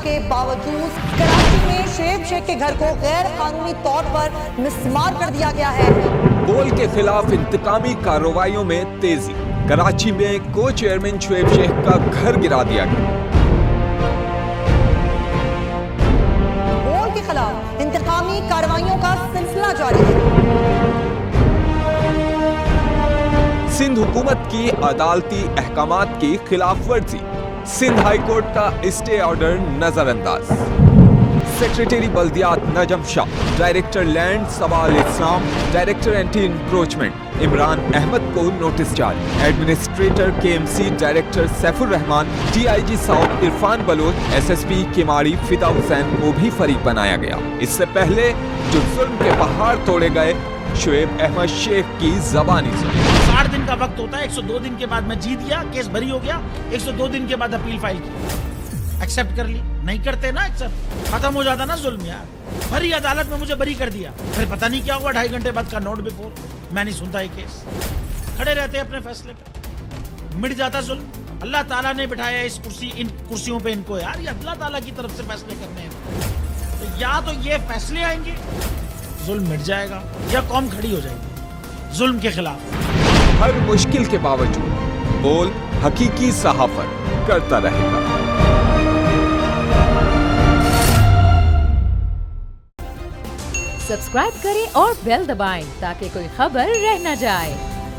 کے باوجود کراچی میں شعیب شیخ کے گھر کو غیر قانونی طور پر مسمار کر دیا گیا ہے۔ بول کے خلاف انتقامی کارروائیوں میں تیزی، کراچی میں کو چیئرمین شعیب شیخ کا گھر گرا دیا گیا۔ بول کے خلاف انتقامی کارروائیوں کا سلسلہ جاری ہے۔ سندھ حکومت کی عدالتی احکامات کی خلاف ورزی، سندھ ہائی کورٹ کا اسٹے آرڈر نظر انداز۔ سیکریٹری بلدیات Najam Shah, director land Sawal Islam, director anti encroachment Imran Ahmed کو نوٹس جاری۔ Administrator K M C director Saif ur Rahman, D I G south Irfan Baloch, S S P Keamari Fida Hussain کو بھی فریق بنایا گیا۔ اس سے پہلے جو ظلم کے پہاڑ توڑے گئے، شعیب احمد شیخ کی زبانی سنی۔ 60 دن کا وقت ہوتا ہے، 102 دن کے بعد میں جیت گیا، کیس بری ہو گیا، 102 دن کے بعد اپیل فائل کی، ایکسپٹ کر لی۔ نہیں کرتے نا ایکسپٹ، ختم ہو جاتا نا ظلم یار۔ بھری عدالت میں مجھے بری کر دیا، پھر پتہ نہیں کیا ہوا، 2.5 گھنٹے بعد کا نوٹ بیفور، میں نہیں سنتا یہ کیس، کھڑے رہتے اپنے فیصلے پہ، مٹ جاتا ظلم۔ اللہ تعالیٰ نے بٹھایا ان کرسیوں پہ ان کو یار، یہ اللہ تعالیٰ کی طرف سے فیصلے کرنے ہیں، تو یا تو یہ فیصلے آئیں گے، ظلم مٹ جائے گا، یا قوم کھڑی ہو جائے گی ظلم کے خلاف۔ ہر مشکل کے باوجود بول حقیقی صحافت کرتا رہے گا۔ سبسکرائب کریں اور بیل دبائیں تاکہ کوئی خبر رہ نہ جائے۔